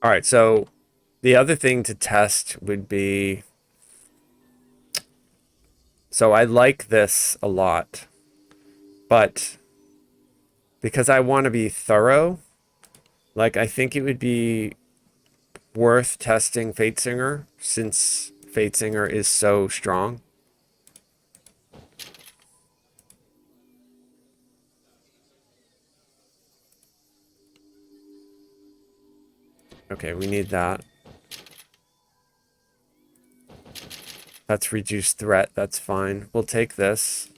All right, so the other thing to test would be, so I like this a lot, but because I want to be thorough, like I think it would be worth testing Fate Singer since Fate Singer is so strong. Okay, we need that. That's reduced threat. That's fine. We'll take this.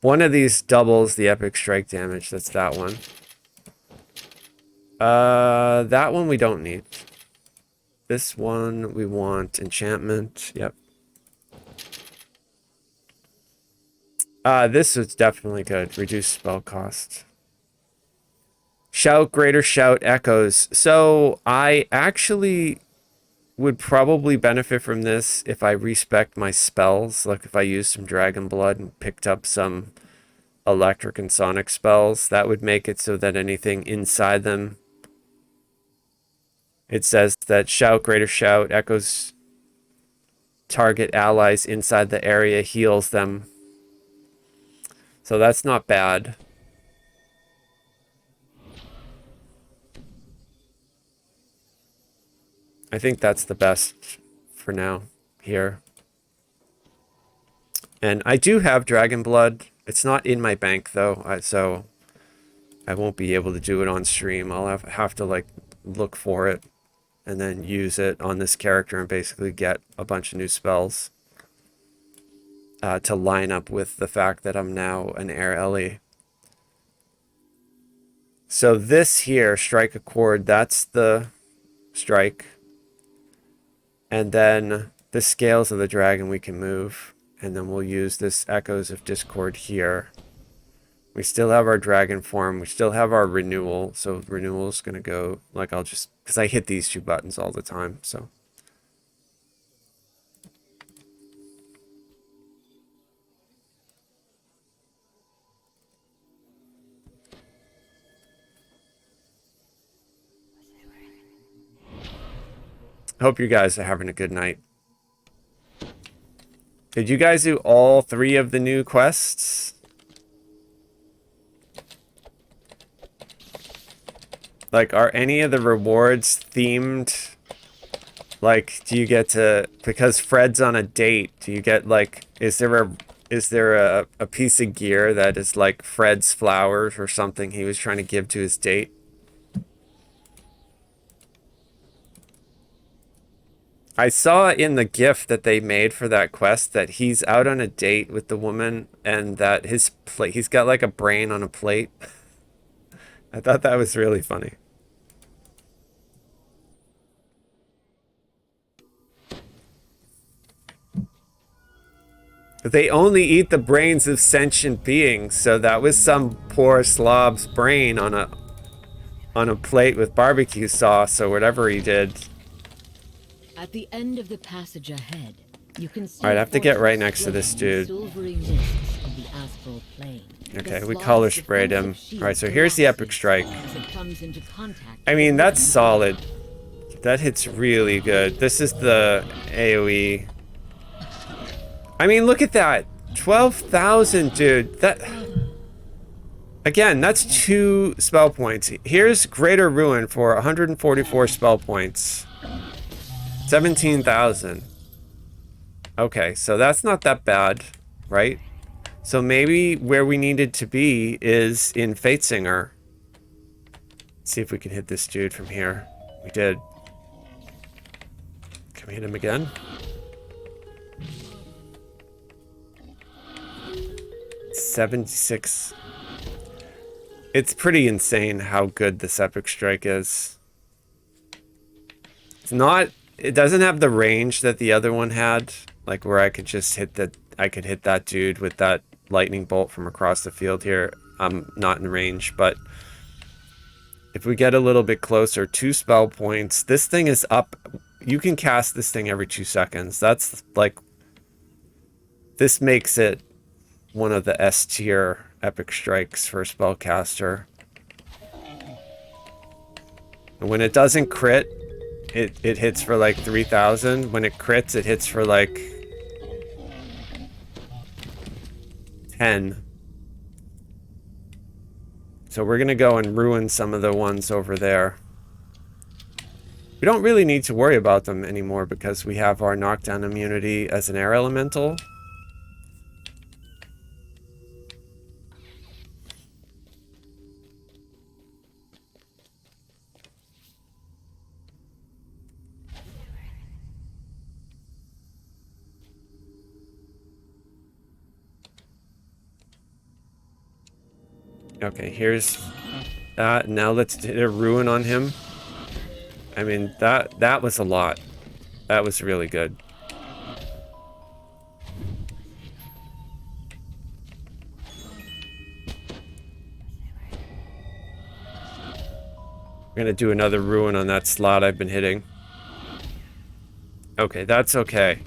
One of these doubles the epic strike damage. That's that one. That one we don't need. This one we want enchantment. Yep. This is definitely good. Reduce spell cost. Shout, greater shout, echoes. So I actually would probably benefit from this if I respect my spells. Like if I used some Dragon Blood and picked up some electric and sonic spells, that would make it so that anything inside them, it says that shout, greater shout, echoes target allies inside the area, heals them. So that's not bad. I think that's the best for now here. And I do have Dragon Blood. It's not in my bank though, so I won't be able to do it on stream. I'll have to like look for it and then use it on this character and basically get a bunch of new spells to line up with the fact that I'm now an Air Ellie. So this here, Strike a Chord, that's the strike. And then the Scales of the Dragon we can move. And then we'll use this Echoes of Discord here. We still have our Dragon form. We still have our Renewal. So Renewal is going to go, like I'll just, because I hit these two buttons all the time. So hope you guys are having a good night. Did you guys do all 3 of the new quests? Like, are any of the rewards themed? Like, do you get to, because Fred's on a date, do you get like, is there a piece of gear that is like Fred's flowers or something he was trying to give to his date? I saw in the GIF that they made for that quest that he's out on a date with the woman and that his plate, he's got like a brain on a plate. I thought that was really funny. They only eat the brains of sentient beings, so that was some poor slob's brain on a plate with barbecue sauce or whatever he did. At the end of the passage ahead, you can see. Alright, I have to get right next to this dude. Okay, we color sprayed him. Alright, so here's the epic strike. I mean, that's solid. That hits really good. This is the AoE. I mean, look at that. 12,000, dude. That... Again, that's 2 spell points. Here's Greater Ruin for 144 spell points. 17,000. Okay, so that's not that bad, right? So maybe where we needed to be is in Fate Singer. Let's see if we can hit this dude from here. We did. Can we hit him again? $76. It's pretty insane how good this epic strike is. It's not, it doesn't have the range that the other one had, like where I could just hit that, I could hit that dude with that lightning bolt from across the field here. I'm not in range, but if we get a little bit closer, 2 spell points, this thing is up. You can cast this thing every 2 seconds. That's like, this makes it one of the S tier epic strikes for a spellcaster. And when it doesn't crit, it hits for like 3,000. When it crits, it hits for like 10. So we're gonna go and ruin some of the ones over there. We don't really need to worry about them anymore because we have our knockdown immunity as an air elemental. Okay, here's that. Now let's hit a ruin on him. I mean, that was a lot. That was really good. We're gonna do another ruin on that slot I've been hitting. Okay, that's okay.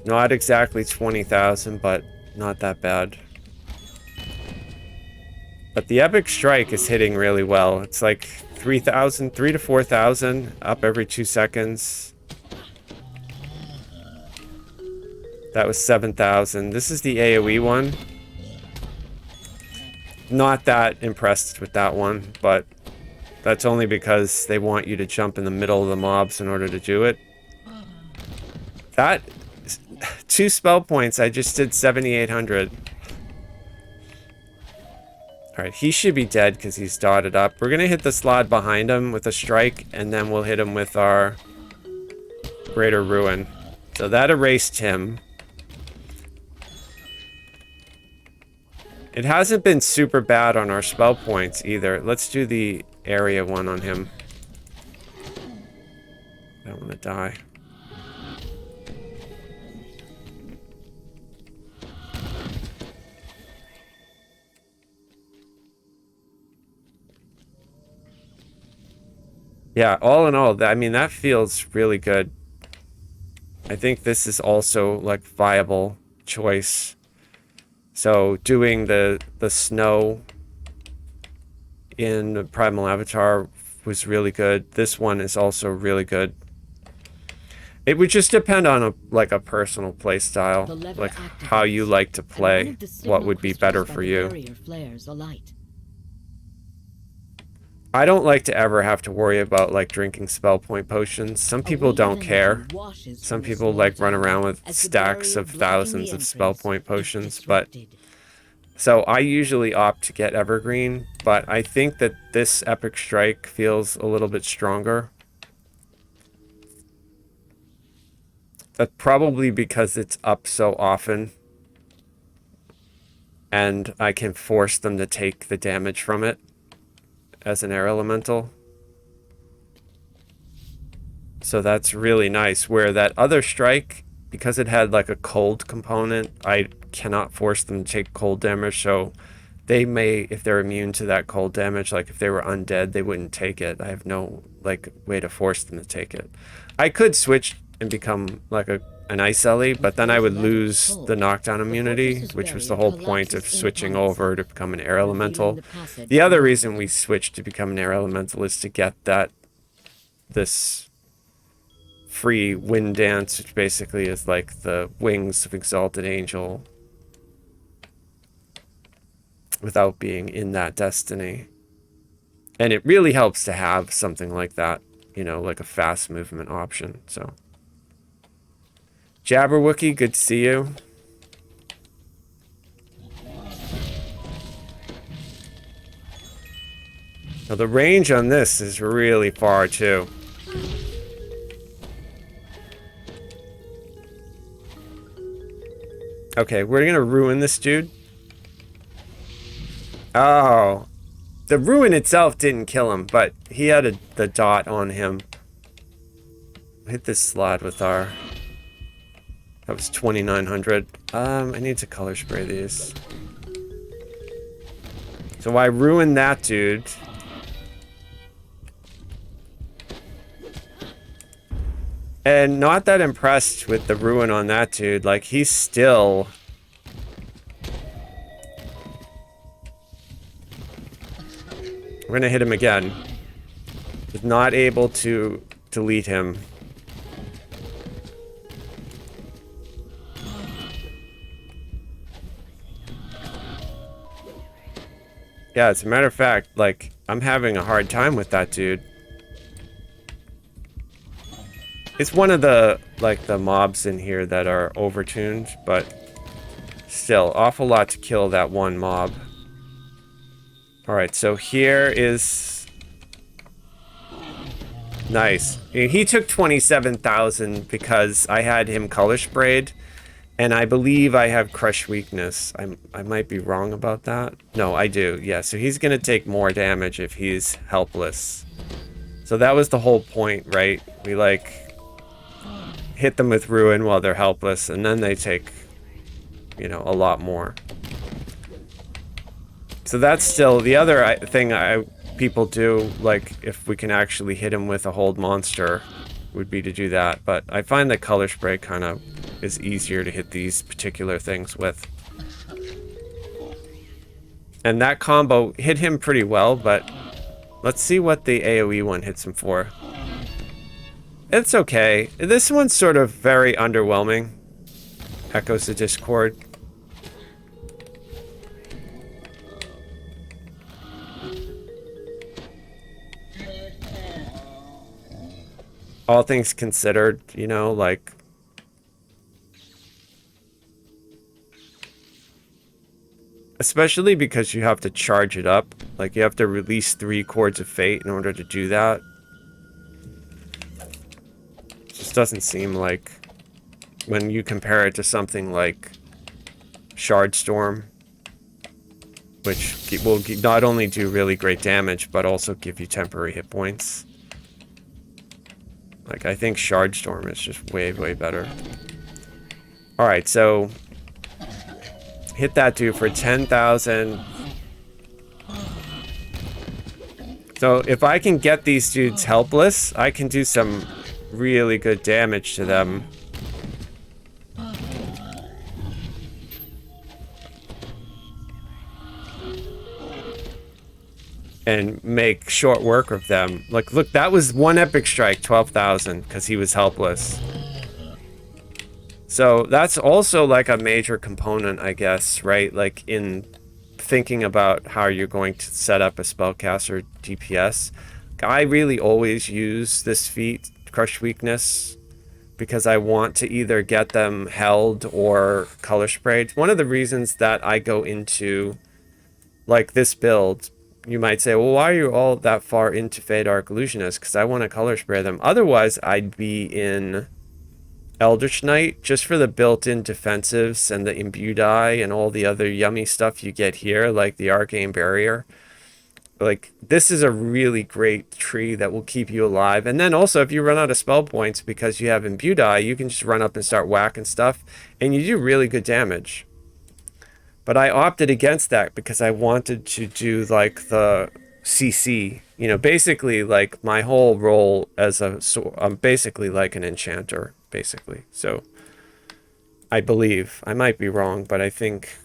Not exactly 20,000, but not that bad. But the Epic Strike is hitting really well. It's like 3,000, 3 to 4,000 up every 2 seconds. That was 7,000. This is the AoE one. Not that impressed with that one, but that's only because they want you to jump in the middle of the mobs in order to do it. That 2 spell points, I just did 7,800. Alright, he should be dead because he's dotted up. We're gonna hit the slot behind him with a strike, and then we'll hit him with our Greater Ruin. So that erased him. It hasn't been super bad on our spell points either. Let's do the area one on him. I don't want to die. Yeah, all in all, I mean, that feels really good. I think this is also, like, viable choice. So, doing the snow in Primal Avatar was really good. This one is also really good. It would just depend on, a personal play style. Like, how you like to play. What would be better for you. I don't like to ever have to worry about, like, drinking spell point potions. Some people don't care. Some people, like, run around with stacks of thousands of spell point potions, but... So I usually opt to get Evergreen, but I think that this Epic Strike feels a little bit stronger. That's probably because it's up so often. And I can force them to take the damage from it as an air elemental. So that's really nice. Where that other strike, because it had like a cold component, I cannot force them to take cold damage. So they may, if they're immune to that cold damage, like if they were undead, they wouldn't take it. I have no like way to force them to take it. I could switch and become like an Ice Ellie, but then I would lose the knockdown immunity, which was the whole point of switching over to become an air elemental. The other reason we switched to become an air elemental is to get this free wind dance, which basically is like the wings of Exalted Angel without being in that destiny. And it really helps to have something like that, you know, like a fast movement option. So Jabberwocky, good to see you. Now the range on this is really far too. Okay, we're gonna ruin this dude. Oh, the ruin itself didn't kill him, but he had the dot on him. Hit this slot with our... That was 2,900. I need to color spray these. So I ruined that dude. And not that impressed with the ruin on that dude. Like, he's still... We're gonna hit him again. not able to delete him. Yeah, as a matter of fact, like, I'm having a hard time with that dude. It's one of the, like, the mobs in here that are overtuned, but still, awful lot to kill that one mob. Alright, so here is... Nice. He took 27,000 because I had him color sprayed, and I believe I have crush weakness. I might be wrong about that. No, I do. Yeah, so he's going to take more damage if he's helpless. So that was the whole point, right? We, like, hit them with ruin while they're helpless, and then they take, you know, a lot more. So that's still the other thing people do, like, if we can actually hit him with a hold monster, would be to do that. But I find that color spray kind of is easier to hit these particular things with. And that combo hit him pretty well, but let's see what the AoE one hits him for. It's okay. This one's sort of very underwhelming. Echoes the Discord. All things considered, you know, like... Especially because you have to charge it up. Like, you have to release 3 Chords of Fate in order to do that. Just doesn't seem like... When you compare it to something like... Shardstorm. Which will not only do really great damage, but also give you temporary hit points. Like, I think Shardstorm is just way, way better. Alright, so... Hit that dude for 10,000. So, if I can get these dudes helpless, I can do some really good damage to them. And make short work of them. Like, look, that was one epic strike, 12,000, because he was helpless. So that's also like a major component, I guess, right? Like in thinking about how you're going to set up a spellcaster DPS. I really always use this feat, Crush Weakness, because I want to either get them held or color sprayed. One of the reasons that I go into like this build, you might say, well, why are you all that far into Fade Arc Illusionist? Because I want to color spray them. Otherwise, I'd be in Eldritch Knight just for the built-in defensives and the Imbue die and all the other yummy stuff you get here, like the Arcane Barrier. Like, this is a really great tree that will keep you alive. And then also, if you run out of spell points because you have Imbue die, you can just run up and start whacking stuff, and you do really good damage. But I opted against that because I wanted to do, like, the CC. You know, basically, like, my whole role as I'm basically like an enchanter, basically. So, I believe. I might be wrong, but I think...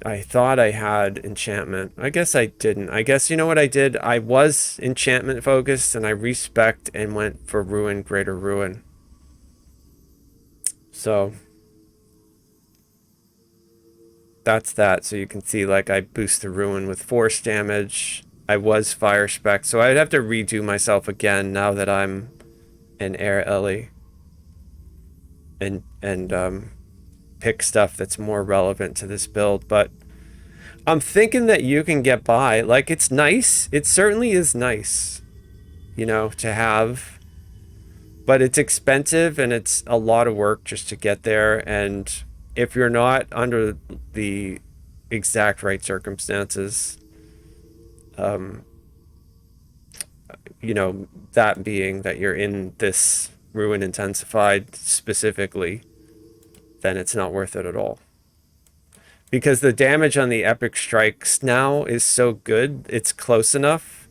I thought I had enchantment. I guess I didn't. I guess, you know what I did? I was enchantment focused, and I respect and went for Ruin, Greater Ruin. So... that's that. So you can see, like, I boost the Ruin with force damage. I was fire spec, so I'd have to redo myself again now that I'm an Air Ellie. And pick stuff that's more relevant to this build. But I'm thinking that you can get by. Like, it's nice. It certainly is nice, you know, to have. But it's expensive, and it's a lot of work just to get there. And if you're not under the exact right circumstances, you know, that being that you're in this Ruin Intensified specifically, then it's not worth it at all. Because the damage on the Epic Strikes now is so good, it's close enough.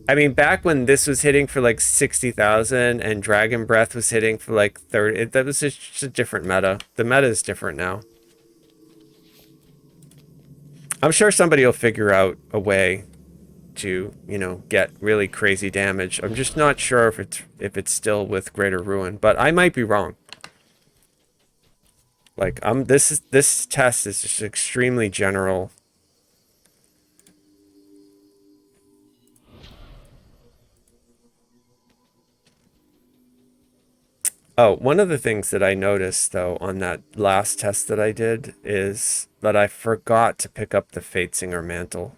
I mean, back when this was hitting for like 60,000 and Dragon Breath was hitting for like 30, that was just a different meta. The meta is different now. I'm sure somebody will figure out a way to, you know, get really crazy damage. I'm just not sure if it's still with Greater Ruin, but I might be wrong. Like, this test is just extremely general. Oh, one of the things that I noticed, though, on that last test that I did is that I forgot to pick up the Fatesinger mantle.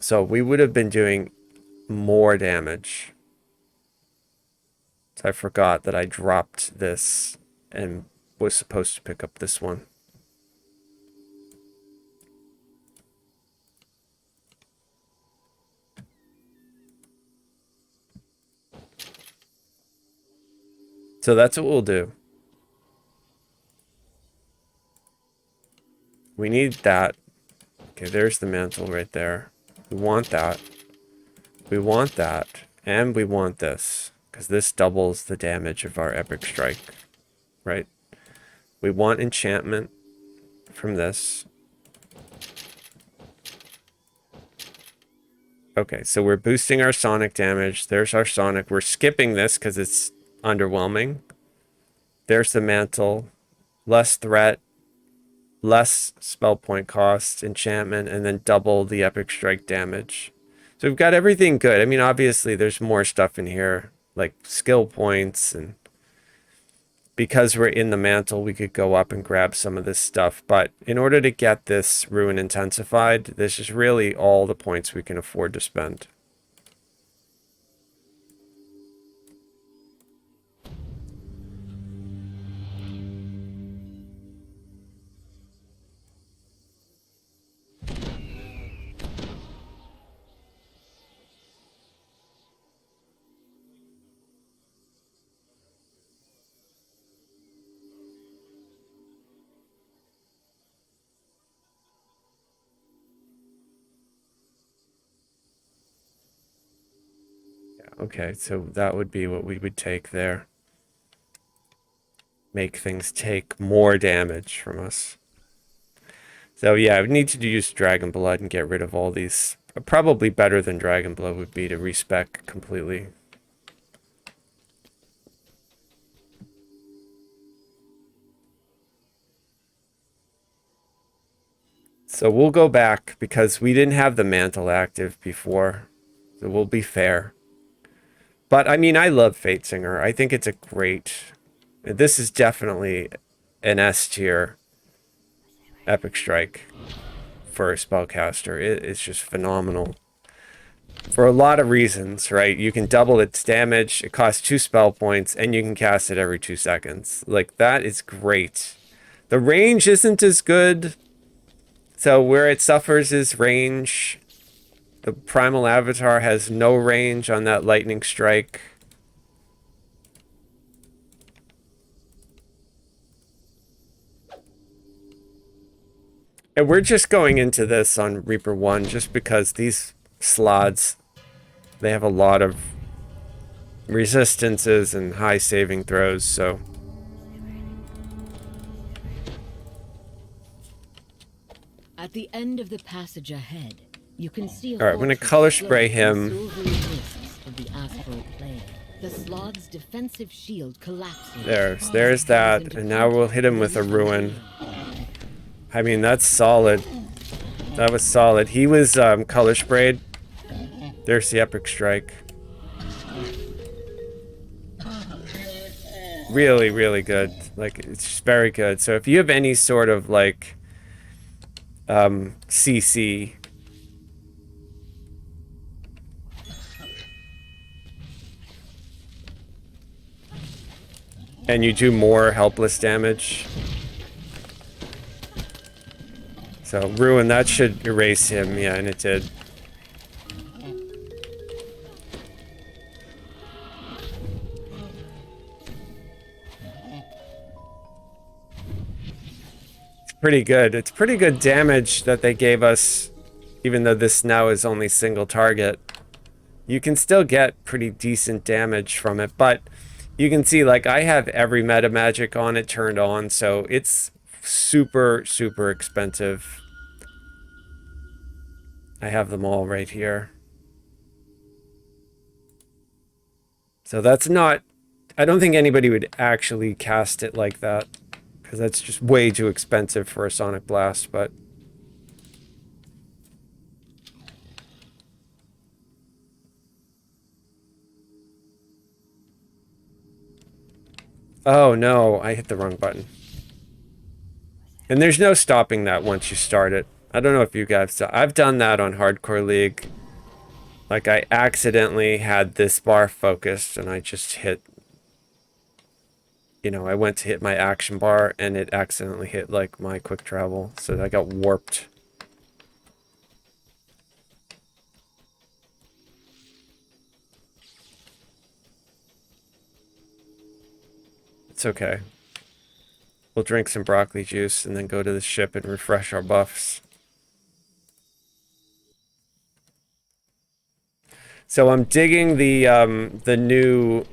So we would have been doing more damage. So I forgot that I dropped this and was supposed to pick up this one. So that's what we'll do. We need that. Okay, there's the mantle right there. We want that. We want that. And we want this. Because this doubles the damage of our Epic Strike. Right? We want enchantment from this. Okay, so we're boosting our sonic damage. There's our sonic. We're skipping this because it's underwhelming. There's the mantle. Less threat. Less spell point cost, enchantment, and then double the Epic Strike damage. So we've got everything good. I mean, obviously, there's more stuff in here, like skill points, and because we're in the mantle, we could go up and grab some of this stuff. But in order to get this Ruin intensified, this is really all the points we can afford to spend. Okay, so that would be what we would take there. Make things take more damage from us. So yeah, I would need to use Dragon Blood and get rid of all these. Probably better than Dragon Blood would be to respec completely. So we'll go back because we didn't have the mantle active before. So we'll be fair. But I mean, I love Fatesinger. I think it's a great... This is definitely an S tier Epic Strike for a spellcaster. It's just phenomenal. For a lot of reasons, right? You can double its damage, it costs 2 spell points, and you can cast it every 2 seconds. Like, that is great. The range isn't as good. So where it suffers is range. The Primal Avatar has no range on that Lightning Strike. And we're just going into this on Reaper 1 just because these slots, they have a lot of resistances and high saving throws, so... At the end of the passage ahead, you can see. All right, I'm going to color spray him. The slog's defensive shield collapses. There's that, and now we'll hit him with a Ruin. I mean, that's solid. That was solid. He was color sprayed. There's the Epic Strike. Really, really good. Like, it's just very good. So if you have any sort of, like, CC... and you do more helpless damage. So, Ruin, that should erase him. Yeah, and it did. It's pretty good. It's pretty good damage that they gave us, even though this now is only single target. You can still get pretty decent damage from it, but you can see, like, I have every meta magic on it turned on, so it's super, super expensive. I have them all right here. So that's not... I don't think anybody would actually cast it like that, because that's just way too expensive for a Sonic Blast, but... Oh no, I hit the wrong button. And there's no stopping that once you start it. I don't know if you guys... I've done that on Hardcore League. Like, I accidentally had this bar focused, and I just hit... You know, I went to hit my action bar, and it accidentally hit, like, my quick travel. So I got warped. It's okay. We'll drink some broccoli juice, and then go to the ship and refresh our buffs. So I'm digging the new...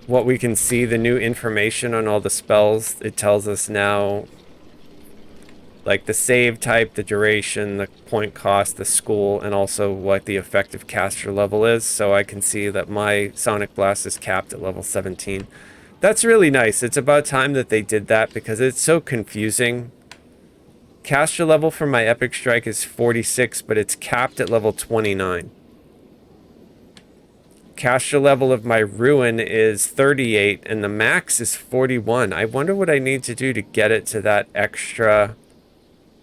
What we can see, the new information on all the spells. It tells us now, like, the save type, the duration, the point cost, the school, and also what the effective caster level is. So I can see that my Sonic Blast is capped at level 17. That's really nice. It's about time that they did that because it's so confusing. Caster level for my Epic Strike is 46, but it's capped at level 29. Caster level of my Ruin is 38, and the max is 41. I wonder what I need to do to get it to that extra...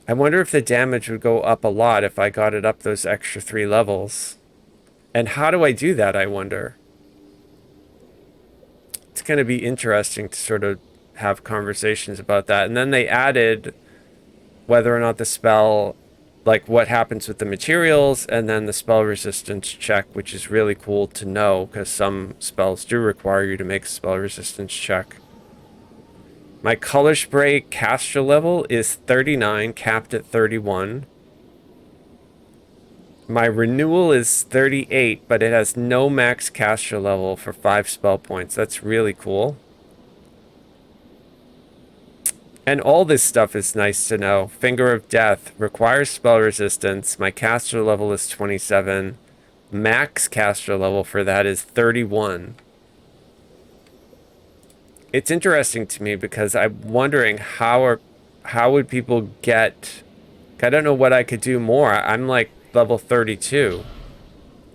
I wonder if the damage would go up a lot if I got it up those extra 3 levels. And how do I do that, I wonder? It's going to be interesting to sort of have conversations about that. And then they added whether or not the spell... like what happens with the materials, and then the spell resistance check, which is really cool to know because some spells do require you to make a spell resistance check. My color spray caster level is 39, capped at 31. My renewal is 38, but it has no max caster level for 5 spell points. That's really cool. And all this stuff is nice to know. Finger of Death requires spell resistance. My caster level is 27. Max caster level for that is 31. It's interesting to me because I'm wondering how would people get... I don't know what I could do more. I'm like level 32.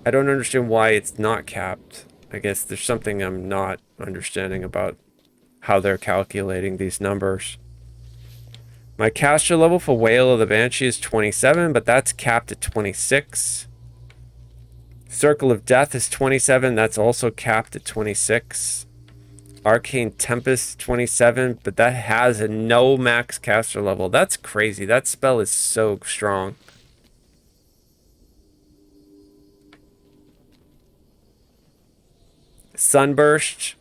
I don't understand why it's not capped. I guess there's something I'm not understanding about how they're calculating these numbers. My caster level for Wail of the Banshee is 27, but that's capped at 26. Circle of Death is 27, that's also capped at 26. Arcane Tempest 27, but that has a no max caster level. That's crazy. That spell is so strong. Sunburst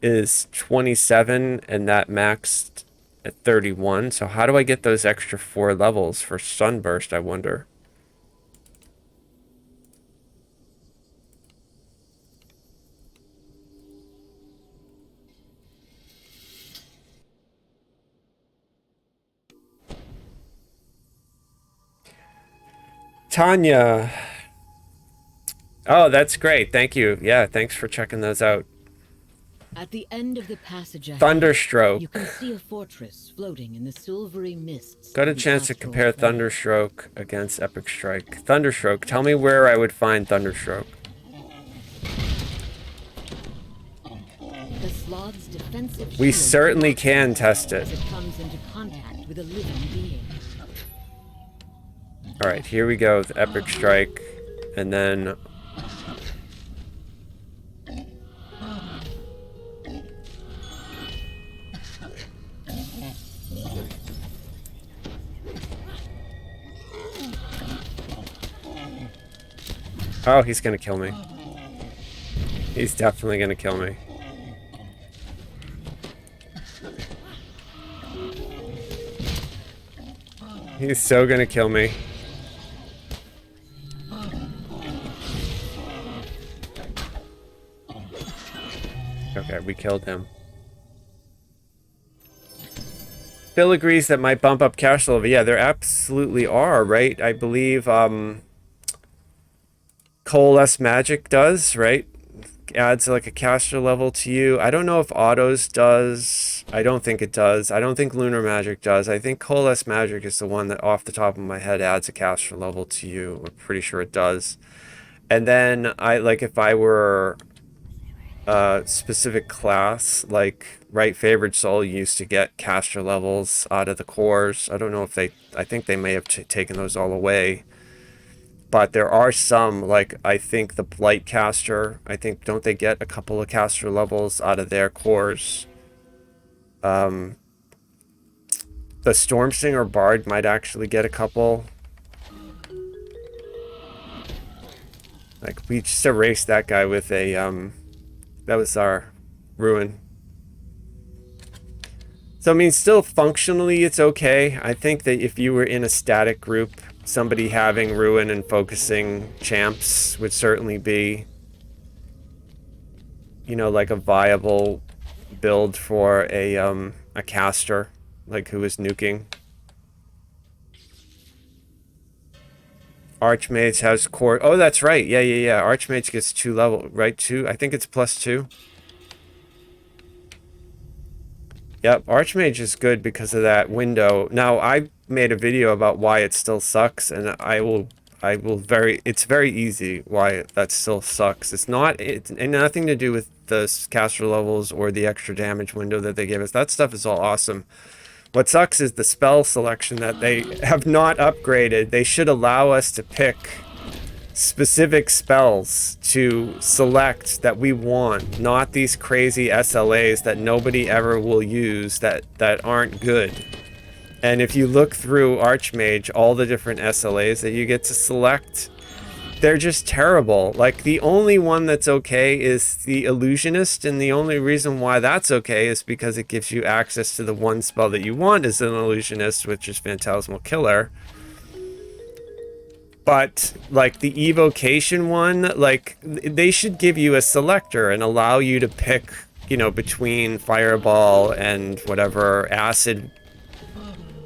is 27, and that maxed at 31. So how do I get those extra 4 levels for Sunburst, I wonder? Tanya. Oh, that's great. Thank you. Yeah, thanks for checking those out. At the end of the passage ahead, Thunderstroke. you can see a fortress floating in the silvery mists. Got a chance to compare Thunderstroke against Epic Strike. Thunderstroke, tell me where I would find Thunderstroke. The Sloth's defensive We shield certainly can test it. as it comes into contact with a living being. Alright, here we go with Epic Strike. And then... oh, he's gonna kill me. He's definitely gonna kill me. He's so gonna kill me. Okay, we killed him. Phil agrees that might bump up caster level. Yeah, there absolutely are, right? I believe Coalesce Magic does, right? Adds like a caster level to you. I don't know if Autos does. I don't think it does. I don't think Lunar Magic does. I think Coalesce Magic is the one that off the top of my head adds a caster level to you. I'm pretty sure it does. And then I like if I were a specific class, like Right Favored Soul used to get caster levels out of the cores. I don't know if they, I think they may have taken those all away. But there are some, like I think the Blight caster, I think, don't they get a couple of caster levels out of their cores? The Stormsinger Bard might actually get a couple. Like we just erased that guy with a that was our Ruin. So I mean, still functionally it's okay. I think that if you were in a static group, somebody having Ruin and focusing champs would certainly be, you know, like a viable build for a caster, like who is nuking. Archmage has core. Oh, that's right. Yeah. Archmage gets 2 level, right? 2. I think it's +2. Yep, Archmage is good because of that window. Now, I made a video about why it still sucks, and it's very easy why that still sucks. It's nothing to do with the caster levels or the extra damage window that they give us. That stuff is all awesome. What sucks is the spell selection that they have not upgraded. They should allow us to pick specific spells to select that we want, not these crazy SLAs that nobody ever will use that aren't good. And if you look through Archmage, all the different SLAs that you get to select, they're just terrible. Like, the only one that's okay is the Illusionist, and the only reason why that's okay is because it gives you access to the one spell that you want as an Illusionist, which is Phantasmal Killer. But, like, the Evocation one, like, they should give you a selector and allow you to pick, you know, between Fireball and whatever Acid,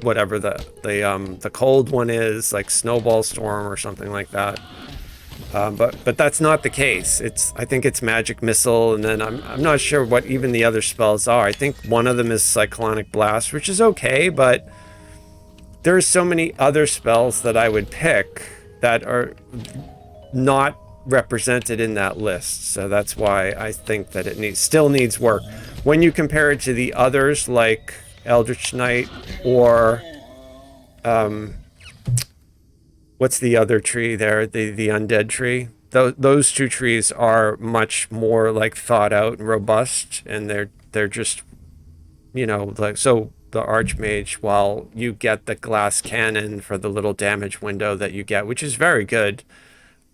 whatever the cold one is, like Snowball Storm or something like that. But that's not the case. I think it's Magic Missile, and then I'm not sure what even the other spells are. I think one of them is Cyclonic Blast, which is okay, but there's so many other spells that I would pick that are not represented in that list. So that's why I think that it still needs work. When you compare it to the others like Eldritch Knight or what's the other tree there? The undead tree. Those two trees are much more like thought out and robust, and they're just, you know, like, so the Archmage, while you get the glass cannon for the little damage window that you get, which is very good,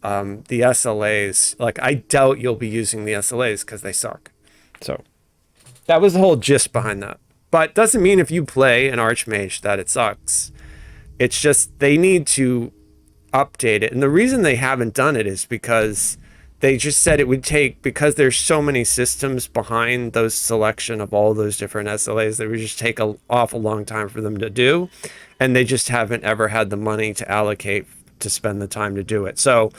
the SLAs, like, I doubt you'll be using the SLAs because they suck. So that was the whole gist behind that. But doesn't mean if you play an Archmage that it sucks. It's just they need to update it. And the reason they haven't done it is because they just said it would take, because there's so many systems behind those selection of all those different SLAs, that would just take an awful long time for them to do. And they just haven't ever had the money to allocate to spend the time to do it. So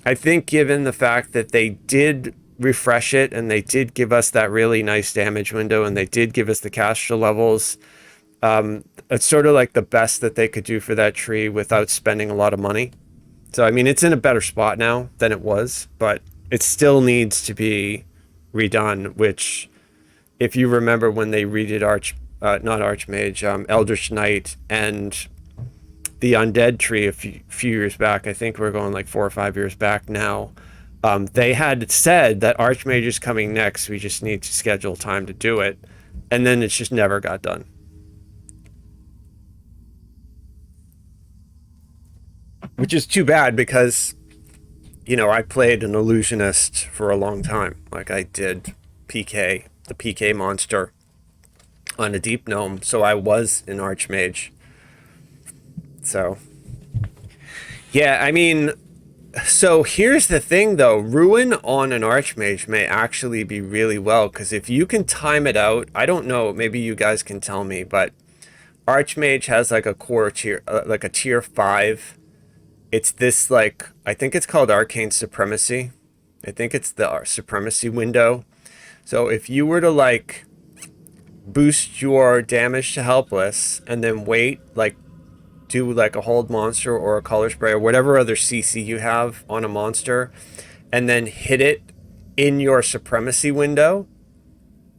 I think given the fact that they did refresh it and they did give us that really nice damage window and they did give us the caster levels, it's sort of like the best that they could do for that tree without spending a lot of money. So, I mean, it's in a better spot now than it was, but it still needs to be redone, which, if you remember when they redid not Archmage, Eldritch Knight and the Undead tree a few years back, I think we're going like 4 or 5 years back now, they had said that Archmage is coming next, we just need to schedule time to do it, and then it just never got done. Which is too bad because, you know, I played an Illusionist for a long time. Like, I did PK, the PK monster on a Deep Gnome, so I was an Archmage. So, yeah, I mean, so here's the thing though, Ruin on an Archmage may actually be really well, because if you can time it out, I don't know, maybe you guys can tell me, but Archmage has like a core tier, like a tier 5. It's this like, I think it's called Arcane Supremacy. I think it's the Supremacy window. So if you were to like boost your damage to helpless and then wait, like do like a hold monster or a color spray or whatever other CC you have on a monster, and then hit it in your Supremacy window,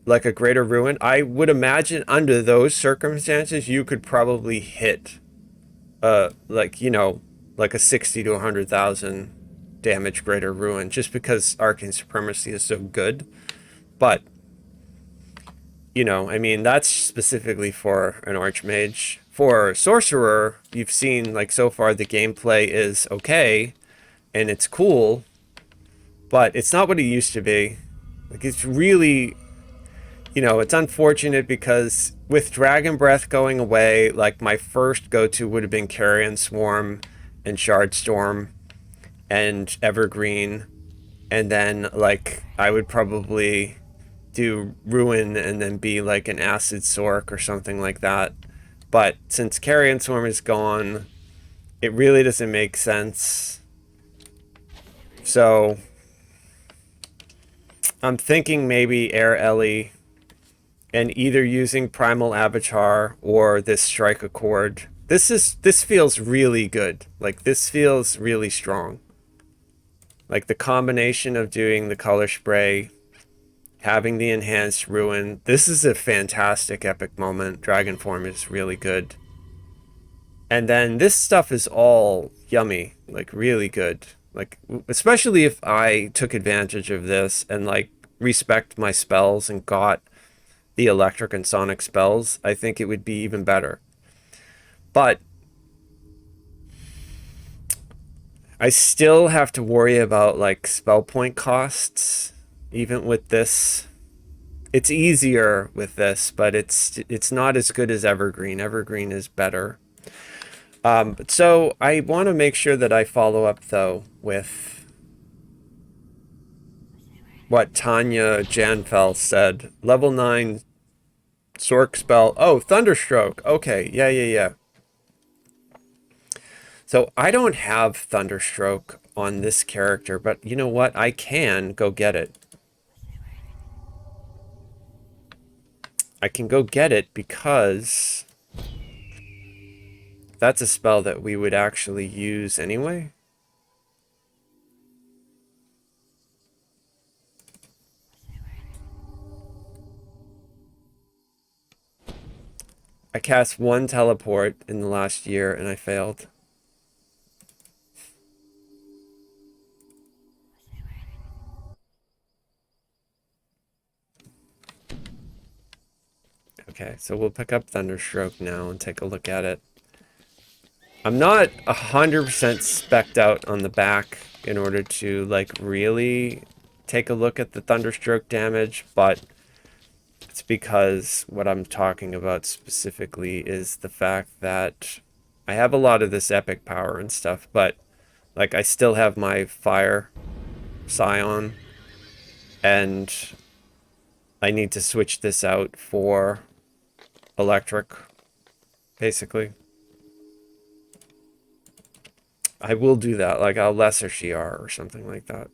like a Greater Ruin, I would imagine under those circumstances you could probably hit like, you know, like a 60 to 100,000 damage Greater Ruin, just because Arcane Supremacy is so good. But you know, I mean, that's specifically for an Archmage. For Sorcerer, you've seen, like, so far the gameplay is okay, and it's cool, but it's not what it used to be. Like, it's really, you know, it's unfortunate because with Dragon Breath going away, like, my first go-to would have been Carrion Swarm and Shard Storm and Evergreen, and then, like, I would probably do Ruin and then be like an Acid Sork or something like that. But since Carrion Swarm is gone, it really doesn't make sense. So I'm thinking maybe Air Ellie and either using Primal Avatar or this Strike Accord. This feels really good. Like, this feels really strong. Like, the combination of doing the color spray, having the enhanced Ruin. This is a fantastic epic moment. Dragon form is really good. And then this stuff is all yummy, like really good. Like, especially if I took advantage of this and like respect my spells and got the electric and sonic spells, I think it would be even better. But I still have to worry about like spell point costs, even with this. It's easier with this, but it's not as good as Evergreen. Evergreen is better. So I want to make sure that I follow up though with what Tanya Janfeld said. Level 9 Sork spell. Oh, Thunderstroke. Okay, yeah. So I don't have Thunderstroke on this character, but you know what? I can go get it. I can go get it because that's a spell that we would actually use anyway. I cast 1 teleport in the last year and I failed. Okay, so we'll pick up Thunderstroke now and take a look at it. I'm not 100% spec'd out on the back in order to like really take a look at the Thunderstroke damage, but it's because what I'm talking about specifically is the fact that I have a lot of this epic power and stuff, but like I still have my fire Scion, and I need to switch this out for electric, basically. I will do that, like I'll lesser Shiar or something like that.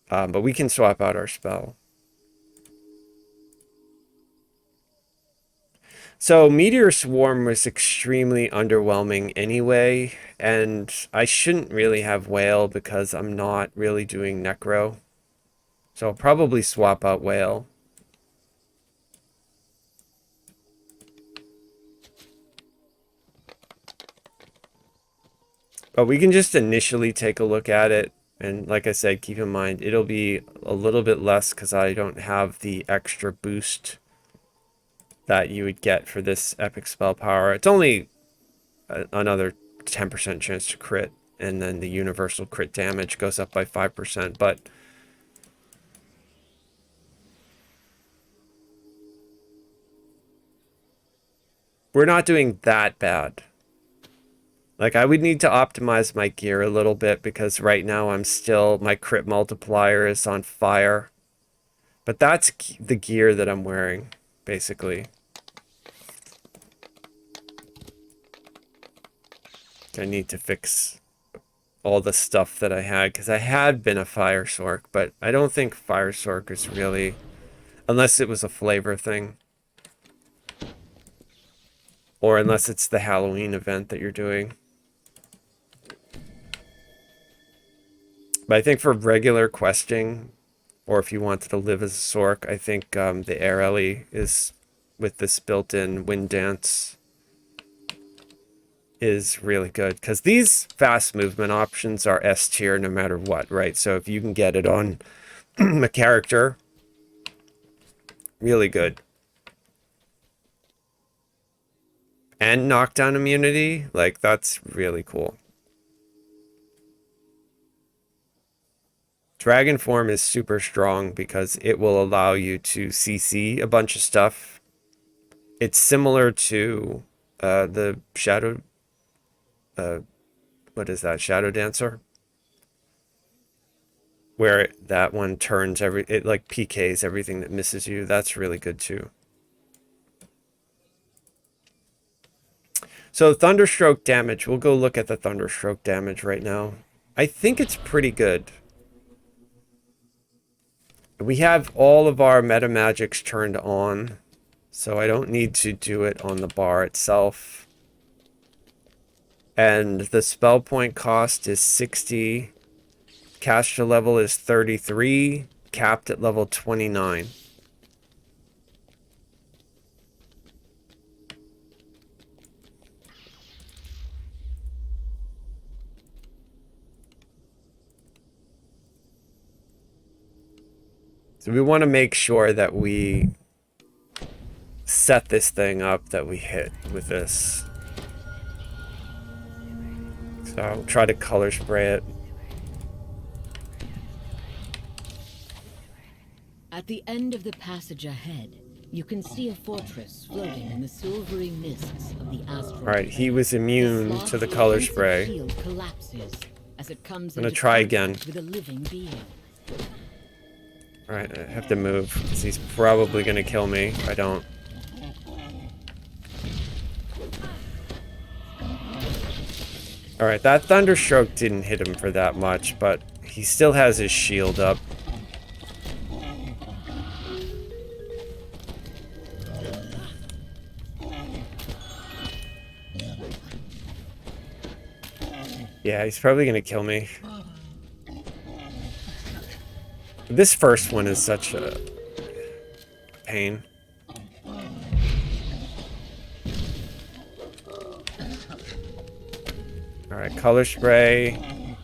But we can swap out our spell. So Meteor Swarm was extremely underwhelming anyway, and I shouldn't really have Whale because I'm not really doing Necro. So I'll probably swap out Whale. But we can just initially take a look at it. And like I said, keep in mind, it'll be a little bit less because I don't have the extra boost that you would get for this epic spell power. It's only another 10% chance to crit. And then the universal crit damage goes up by 5%. But we're not doing that bad. Like, I would need to optimize my gear a little bit because right now I'm still, my crit multiplier is on fire. But that's the gear that I'm wearing, basically. I need to fix all the stuff that I had, because I had been a Fire Sork, but I don't think Fire Sork is really, unless it was a flavor thing, or unless it's the Halloween event that you're doing. But I think for regular questing, or if you wanted to live as a Sork, I think the Air Ellie is, with this built-in Wind Dance, is really good, because these fast movement options are S tier no matter what, right? So if you can get it on a character, really good. And knockdown immunity, like, that's really cool. Dragon form is super strong because it will allow you to CC a bunch of stuff. It's similar to the Shadow, what is that, Shadow Dancer? Where that one turns it like PKs everything that misses you. That's really good too. So Thunderstroke damage, we'll go look at the Thunderstroke damage right now. I think it's pretty good. We have all of our meta magics turned on, so I don't need to do it on the bar itself. And the spell point cost is 60. Caster level is 33, capped at level 29. So we want to make sure that we set this thing up, that we hit with this. So I'll try to color spray it. At the end of the passage ahead, you can see a fortress floating in the silvery mists of the asteroid. Alright, he was immune to the color spray. Shield collapses as it comes I'm gonna into try contact again. with a living being. Alright, I have to move, because he's probably gonna kill me if I don't. Alright, that Thunderstroke didn't hit him for that much, but he still has his shield up. Yeah, he's probably gonna kill me. This first one is such a pain. Alright, color spray.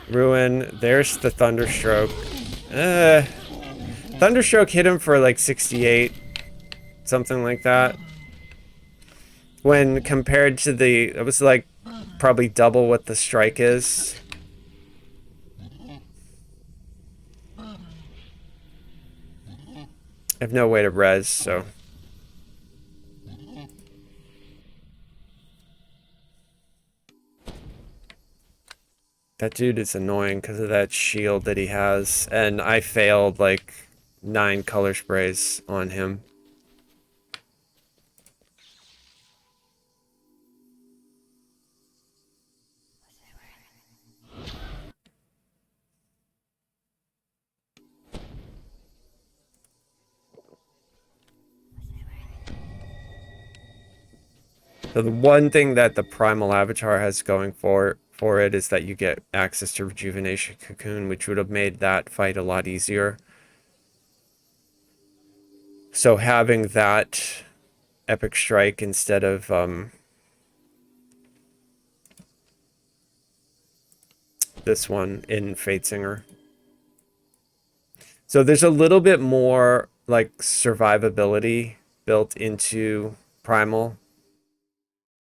Ruin. There's the Thunderstroke. Thunderstroke hit him for like 68. Something like that. When compared to the... It was like probably double what the strike is. I have no way to res, so... That dude is annoying because of that shield that he has, and I failed like 9 color sprays on him. So the one thing that the Primal Avatar has going for it is that you get access to Rejuvenation Cocoon, which would have made that fight a lot easier. So having that Epic Strike instead of this one in Fatesinger. So there's a little bit more like survivability built into Primal.